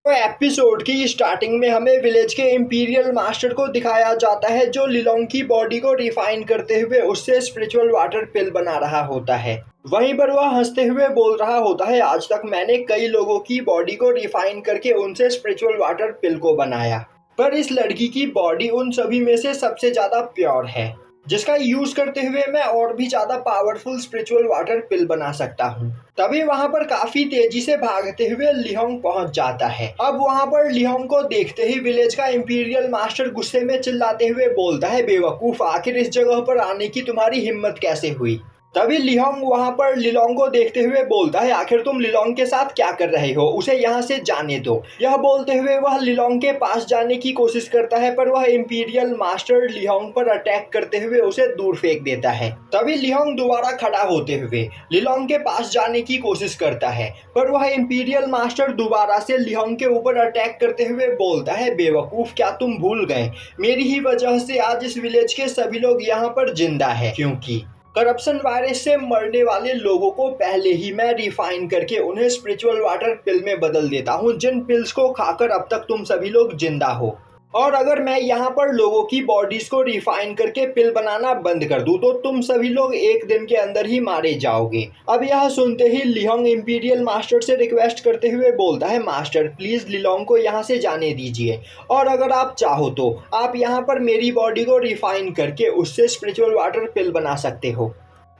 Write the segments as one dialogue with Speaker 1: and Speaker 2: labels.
Speaker 1: तो एपिसोड की स्टार्टिंग में हमें विलेज के इंपीरियल मास्टर को दिखाया जाता है जो लिलोंग की बॉडी को रिफाइन करते हुए उससे स्पिरिचुअल वाटर पिल बना रहा होता है। वहीं पर वह हंसते हुए बोल रहा होता है, आज तक मैंने कई लोगों की बॉडी को रिफाइन करके उनसे स्पिरिचुअल वाटर पिल को बनाया, पर इस लड़की की बॉडी उन सभी में से सबसे ज्यादा प्योर है, जिसका यूज करते हुए मैं और भी ज्यादा पावरफुल स्पिरिचुअल वाटर पिल बना सकता हूँ। तभी वहां पर काफी तेजी से भागते हुए लिहोंग पहुंच जाता है। अब वहां पर लिहोंग को देखते ही विलेज का इंपीरियल मास्टर गुस्से में चिल्लाते हुए बोलता है, बेवकूफ, आखिर इस जगह पर आने की तुम्हारी हिम्मत कैसे हुई। तभी लिहोंग वहां पर लिलोंग को देखते हुए बोलता है, आखिर तुम लिलोंग के साथ क्या कर रहे हो, उसे यहाँ से जाने दो। यह बोलते हुए वह लिलोंग के पास जाने की कोशिश करता है, पर वह इंपीरियल मास्टर लिहोंग पर अटैक करते हुए उसे दूर फेंक देता है। तभी लिहोंग दोबारा खड़ा होते हुए लिलोंग के पास जाने की कोशिश करता है, पर वह इंपीरियल मास्टर दोबारा से लिहोंग के ऊपर अटैक करते हुए बोलता है, बेवकूफ, क्या तुम भूल गए, मेरी ही वजह से आज इस विलेज के सभी लोग यहाँ पर जिंदा है, क्योंकि करप्शन वायरस से मरने वाले लोगों को पहले ही मैं रिफाइन करके उन्हें स्पिरिचुअल वाटर पिल में बदल देता हूँ, जिन पिल्स को खाकर अब तक तुम सभी लोग जिंदा हो। और अगर मैं यहाँ पर लोगों की बॉडीज को रिफाइन करके पिल बनाना बंद कर दूँ तो तुम सभी लोग एक दिन के अंदर ही मारे जाओगे। अब यह सुनते ही लिहोंग इंपीरियल मास्टर से रिक्वेस्ट करते हुए बोलता है, मास्टर प्लीज लिलोंग को यहाँ से जाने दीजिए, और अगर आप चाहो तो आप यहाँ पर मेरी बॉडी को रिफाइन करके उससे स्पिरिचुअल वाटर पिल बना सकते हो।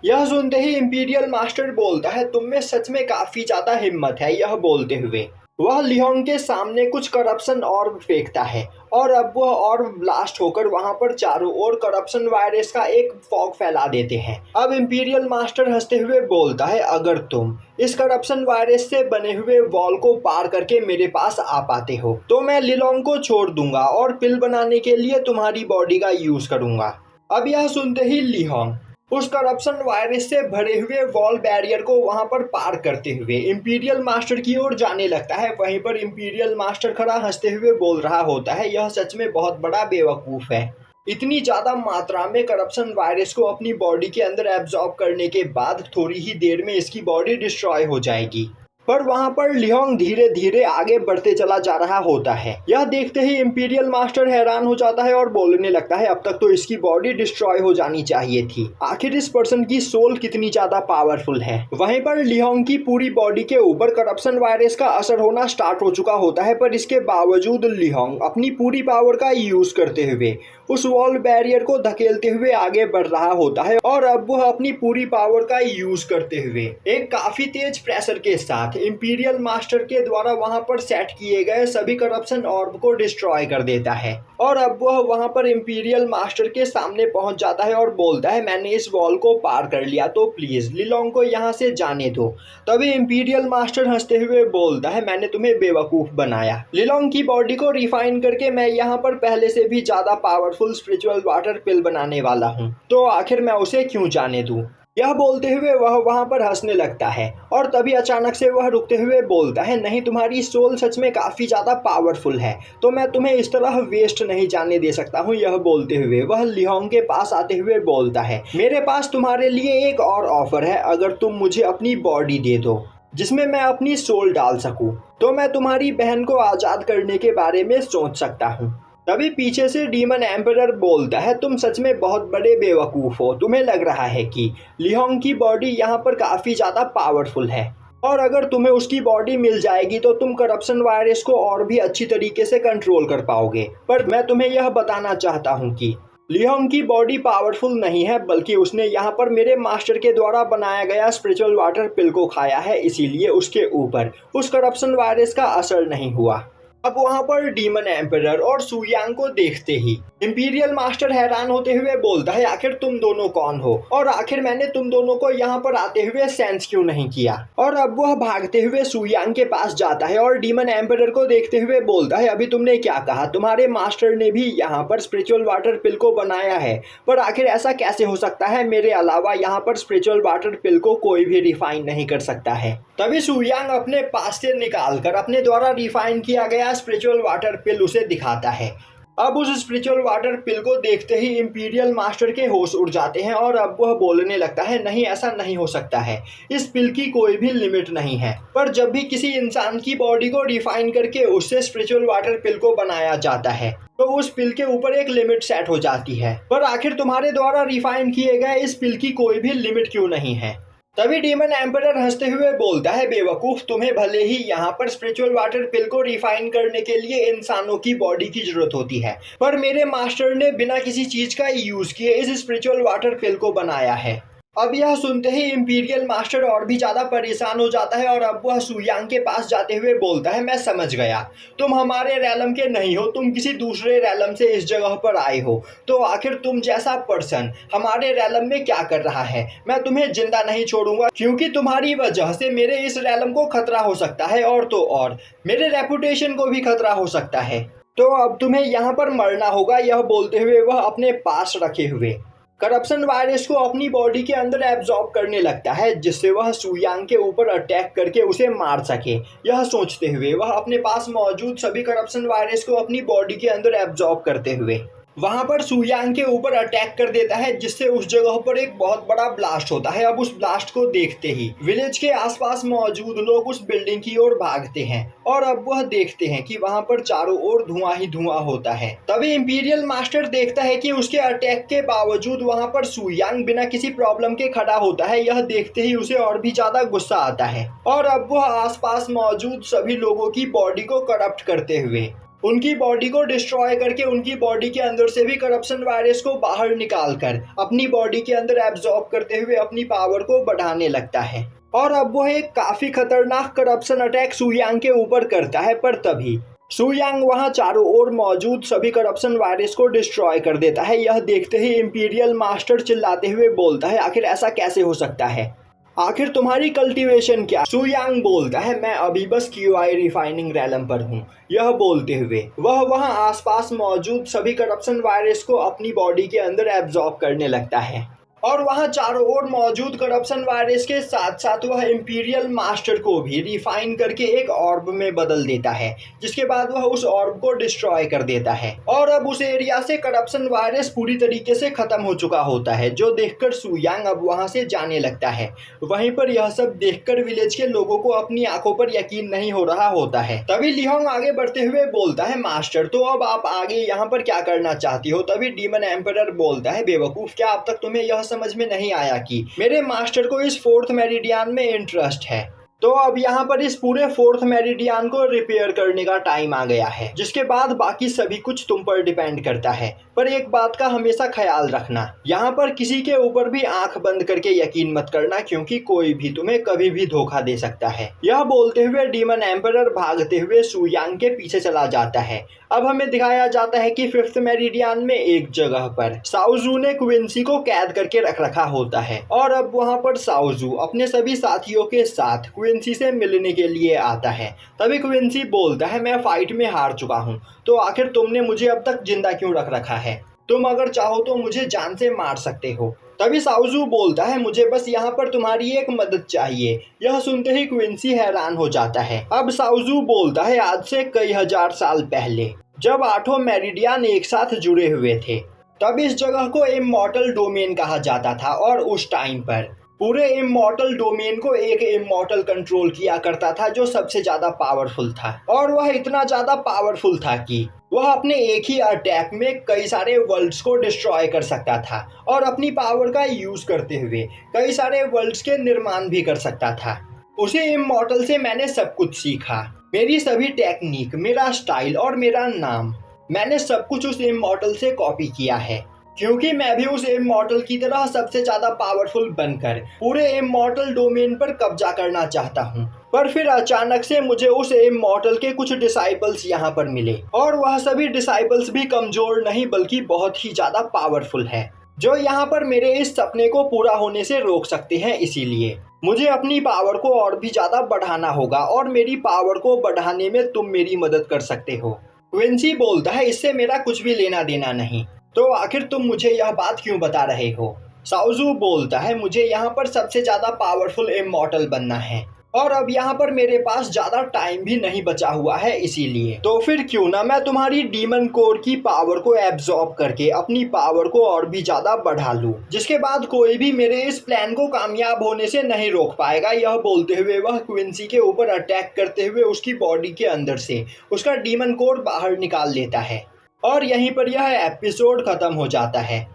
Speaker 1: यह सुनते ही इंपीरियल मास्टर बोलता है, तुम में सच में काफी ज्यादा हिम्मत है। यह बोलते हुए वह लिहोंग के सामने कुछ करप्शन ऑर्ब फेंकता है, और अब वह ऑर्ब ब्लास्ट होकर वहां पर चारों ओर करप्शन वायरस का एक फॉग फैला देते हैं। अब इंपीरियल मास्टर हंसते हुए बोलता है, अगर तुम इस करप्शन वायरस से बने हुए वॉल को पार करके मेरे पास आ पाते हो तो मैं लिलोंग को छोड़ दूंगा और पिल बनाने के लिए तुम्हारी बॉडी का यूज करूंगा। अब यह सुनते ही लिहोंग उस करप्शन वायरस से भरे हुए वॉल बैरियर को वहां पर पार करते हुए इंपीरियल मास्टर की ओर जाने लगता है। वहीं पर इंपीरियल मास्टर खड़ा हंसते हुए बोल रहा होता है, यह सच में बहुत बड़ा बेवकूफ है। इतनी ज्यादा मात्रा में करप्शन वायरस को अपनी बॉडी के अंदर एब्जॉर्ब करने के बाद थोड़ी ही देर में इसकी बॉडी डिस्ट्रॉय हो जाएगी। पर वहां पर लिहोंग धीरे धीरे आगे बढ़ते चला जा रहा होता है। यह देखते ही इंपीरियल मास्टर हैरान हो जाता है और बोलने लगता है, अब तक तो इसकी बॉडी डिस्ट्रॉय हो जानी चाहिए थी, आखिर इस पर्सन की सोल कितनी ज्यादा पावरफुल है। वहीं पर लिहोंग की पूरी बॉडी के ऊपर करप्शन वायरस का असर होना स्टार्ट हो चुका होता है, पर इसके बावजूद लिहोंग अपनी पूरी पावर का यूज करते हुए उस वॉल बैरियर को धकेलते हुए आगे बढ़ रहा होता है, और अब वह अपनी पूरी पावर का यूज करते हुए एक काफी तेज प्रेशर के साथ इंपीरियल मास्टर के द्वारा वहां पर सेट किए गए सभी करप्शन ऑर्ब को डिस्ट्रॉय कर देता है। और अब वह वहां पर इंपीरियल मास्टर के सामने पहुंच जाता है और बोलता है, मैंने इस वॉल को पार कर लिया, तो प्लीज लिलोंग को यहाँ से जाने दो। तभी इंपीरियल मास्टर हंसते हुए बोलता है, मैंने तुम्हें बेवकूफ बनाया, लिलोंग की बॉडी को रिफाइन करके मैं यहाँ पर पहले से भी ज्यादा पावरफुल स्पिरिचुअल वाटर पिल बनाने वाला हूँ, तो आखिर मैं उसे क्यों जाने दूं। यह बोलते हुए वह वहां पर हंसने लगता है, और तभी अचानक से वह रुकते हुए बोलता है, नहीं, तुम्हारी सोल सच में काफी ज्यादा पावरफुल है, तो मैं तुम्हें इस तरह वेस्ट नहीं जाने दे सकता हूँ। यह बोलते हुए वह लिहोंग के पास आते हुए बोलता है, मेरे पास तुम्हारे लिए एक और ऑफर है, अगर तुम मुझे अपनी बॉडी दे दो जिसमें मैं अपनी सोल डाल सकूं तो मैं तुम्हारी बहन को आजाद करने के बारे में सोच सकता हूँ। तभी पीछे से डीमन एम्परर बोलता है, तुम सच में बहुत बड़े बेवकूफ हो, तुम्हें लग रहा है कि लिहोंग की बॉडी यहाँ पर काफी ज्यादा पावरफुल है, और अगर तुम्हें उसकी बॉडी मिल जाएगी तो तुम करप्शन वायरस को और भी अच्छी तरीके से कंट्रोल कर पाओगे। पर मैं तुम्हें यह बताना चाहता हूँ कि लिहोंग की बॉडी पावरफुल नहीं है, बल्कि उसने यहाँ पर मेरे मास्टर के द्वारा बनाया गया स्पिरिचुअल वाटर पिल को खाया है, इसीलिए उसके ऊपर उस करप्शन वायरस का असर नहीं हुआ। अब वहां पर डीमन एम्परर और सुयांग को देखते ही इंपीरियल मास्टर हैरान होते हुए बोलता है, आखिर तुम दोनों कौन हो, और आखिर मैंने तुम दोनों को यहाँ पर आते हुए सेंस क्यों नहीं किया। और अब वह भागते हुए सुयांग के पास जाता है और डीमन एम्परर को देखते हुए बोलता है, अभी तुमने क्या कहा, तुम्हारे मास्टर ने भी यहाँ पर स्पिरिचुअल वाटर पिल को बनाया है, पर आखिर ऐसा कैसे हो सकता है, मेरे अलावा यहाँ पर स्पिरिचुअल वाटर पिल को कोई भी रिफाइन नहीं कर सकता है। तभी सुयांग अपने पास से निकालकर अपने द्वारा रिफाइन किया गया स्पिरिचुअल वाटर पिल उसे दिखाता है, अब उस स्पिरिचुअल वाटर पिल को देखते ही इंपीरियल मास्टर के होश उड़ जाते हैं और अब वह बोलने लगता है, नहीं, ऐसा नहीं हो सकता है, इस पिल की कोई भी लिमिट नहीं है। पर जब भी किसी इंसान की बॉडी को रिफाइन करके उससे स्पिरिचुअल वाटर पिल को बनाया जाता है तो उस पिल के ऊपर एक लिमिट सेट हो जाती है। पर आखिर तुम्हारे द्वारा रिफाइन किए गए इस पिल की कोई भी लिमिट क्यों नहीं है? तभी डीमन एम्परर हंसते हुए बोलता है, बेवकूफ, तुम्हें भले ही यहाँ पर स्पिरिचुअल वाटर पिल को रिफाइन करने के लिए इंसानों की बॉडी की जरूरत होती है, पर मेरे मास्टर ने बिना किसी चीज का यूज किए इस स्पिरिचुअल वाटर पिल को बनाया है। अब यह सुनते ही इंपीरियल मास्टर और भी ज्यादा परेशान हो जाता है और अब वह सुयांग के पास जाते हुए बोलता है, मैं समझ गया, तुम हमारे रैलम के नहीं हो, तुम किसी दूसरे रैलम से इस जगह पर आए हो। तो आखिर तुम जैसा पर्सन हमारे रैलम में क्या कर रहा है? मैं तुम्हें जिंदा नहीं छोड़ूंगा, क्योंकि तुम्हारी वजह से मेरे इस रैलम को खतरा हो सकता है और तो और मेरे रेपुटेशन को भी खतरा हो सकता है। तो अब तुम्हें यहाँ पर मरना होगा। यह बोलते हुए वह अपने पास रखे हुए करप्शन वायरस को अपनी बॉडी के अंदर एब्जॉर्ब करने लगता है, जिससे वह सुयांग के ऊपर अटैक करके उसे मार सके। यह सोचते हुए वह अपने पास मौजूद सभी करप्शन वायरस को अपनी बॉडी के अंदर एब्जॉर्ब करते हुए वहां पर सुयांग के ऊपर अटैक कर देता है, जिससे उस जगह पर एक बहुत बड़ा ब्लास्ट होता है। अब उस ब्लास्ट को देखते ही विलेज के आसपास मौजूद लोग उस बिल्डिंग की ओर भागते हैं और अब वह देखते हैं कि वहां पर चारों ओर धुआं ही धुआं होता है। तभी इंपीरियल मास्टर देखता है कि उसके अटैक के बावजूद वहां पर सुयांग बिना किसी प्रॉब्लम के खड़ा होता है। यह देखते ही उसे और भी ज्यादा गुस्सा आता है और अब वह आसपास मौजूद सभी लोगों की बॉडी को करप्ट करते हुए उनकी बॉडी को डिस्ट्रॉय करके उनकी बॉडी के अंदर से भी करप्शन वायरस को बाहर निकाल कर अपनी बॉडी के अंदर एब्जॉर्ब करते हुए अपनी पावर को बढ़ाने लगता है। और अब वह एक काफी खतरनाक करप्शन अटैक सुयांग के ऊपर करता है, पर तभी सुयांग वहां चारों ओर मौजूद सभी करप्शन वायरस को डिस्ट्रॉय कर देता है। यह देखते ही इंपीरियल मास्टर चिल्लाते हुए बोलता है, आखिर ऐसा कैसे हो सकता है? आखिर तुम्हारी कल्टीवेशन क्या? सुयांग बोलता है, मैं अभी बस क्यूआई रिफाइनिंग रैलम पर हूँ। यह बोलते हुए वह वहां आसपास मौजूद सभी करप्शन वायरस को अपनी बॉडी के अंदर एब्जॉर्ब करने लगता है और वहां चारों ओर मौजूद करप्शन वायरस के साथ साथ वह इंपीरियल मास्टर को भी रिफाइन करके एक ऑर्ब में बदल देता है, जिसके बाद वह उस ऑर्ब को डिस्ट्रॉय कर देता है और अब उस एरिया से करप्शन वायरस पूरी तरीके से खत्म हो चुका होता है, जो देखकर सुयांग अब वहां से जाने लगता है। वहीं पर यह सब देखकर विलेज के लोगों को अपनी आंखों पर यकीन नहीं हो रहा होता है। तभी लिहोंग आगे बढ़ते हुए बोलता है, मास्टर, तो अब आप आगे यहाँ पर क्या करना चाहती हो? तभी डीमन एम्परर बोलता है, बेवकूफ, क्या अब तक तुम्हें यह समझ में नहीं आया कि मेरे मास्टर को इस फोर्थ मेरिडियन में इंटरेस्ट है? तो अब यहाँ पर इस पूरे फोर्थ मेरिडियन को रिपेयर करने का टाइम आ गया है, जिसके बाद बाकी सभी कुछ तुम पर डिपेंड करता है। पर एक बात का हमेशा ख्याल रखना, यहाँ पर किसी के ऊपर भी आंख बंद करके यकीन मत करना, क्योंकि कोई भी तुम्हें कभी भी धोखा दे सकता है। यह बोलते हुए डीमन एम्परर भागते हुए सुयांग के पीछे चला जाता है। अब हमें दिखाया जाता है कि फिफ्थ मेरिडियन में एक जगह पर साउजू ने क्विंसी को कैद करके रख रखा होता है और अब वहाँ पर साउजू अपने सभी साथियों के साथ क्विंसी से मिलने के लिए आता है। तभी क्विंसी बोलता है, मैं फाइट में हार चुका हूँ, तो आखिर तुमने मुझे अब तक जिंदा क्यों रख रखा है? तुम अगर चाहो तो मुझे जान से मार सकते हो। तभी साउजू बोलता है, मुझे बस यहाँ पर तुम्हारी एक मदद चाहिए। यह सुनते ही क्विंसी हैरान हो जाता है। अब साउजू बोलता है, आज से कई हजार साल पहले जब आठों मेरिडियन एक साथ जुड़े हुए थे, तब इस जगह को इमॉर्टल डोमेन कहा जाता था और उस टाइम पर पूरे इमॉर्टल डोमेन को एक इमॉर्टल कंट्रोल किया करता था, जो सबसे ज्यादा पावरफुल था। और वह इतना ज्यादा पावरफुल था कि वह अपने एक ही अटैक में कई सारे वर्ल्ड्स को डिस्ट्रॉय कर सकता था और अपनी पावर का यूज करते हुए कई सारे वर्ल्ड्स के निर्माण भी कर सकता था। उसे इमॉर्टल से मैंने सब कुछ सीखा, मेरी सभी टेक्निक, मेरा स्टाइल और मेरा नाम, मैंने सब कुछ उस इमॉर्टल से कॉपी किया है, क्योंकि मैं भी उस इमॉर्टल की तरह सबसे ज्यादा पावरफुल बनकर पूरे इमॉर्टल डोमेन पर कब्जा करना चाहता हूँ। पर फिर अचानक से मुझे उस इमॉर्टल के कुछ डिसाइपल्स यहाँ पर मिले और वह सभी डिसाइपल्स भी कमजोर नहीं बल्कि बहुत ही ज्यादा पावरफुल है, जो यहाँ पर मेरे इस सपने को पूरा होने से रोक सकते हैं। इसीलिए मुझे अपनी पावर को और भी ज्यादा बढ़ाना होगा और मेरी पावर को बढ़ाने में तुम मेरी मदद कर सकते हो। क्विंसी बोलता है, इससे मेरा कुछ भी लेना देना नहीं, तो आखिर तुम मुझे यह बात क्यों बता रहे हो? साउजू बोलता है, मुझे यहाँ पर सबसे ज्यादा पावरफुल इमॉर्टल बनना है, और अब यहाँ पर मेरे पास ज़्यादा टाइम भी नहीं बचा हुआ है, इसीलिए तो फिर क्यों ना मैं तुम्हारी डीमन कोर की पावर को एब्जॉर्ब करके अपनी पावर को और भी ज़्यादा बढ़ा लूँ, जिसके बाद कोई भी मेरे इस प्लान को कामयाब होने से नहीं रोक पाएगा। यह बोलते हुए वह क्विंसी के ऊपर अटैक करते हुए उसकी बॉडी के अंदर से उसका डीमन कोर बाहर निकाल लेता है और यहीं पर यह एपिसोड खत्म हो जाता है।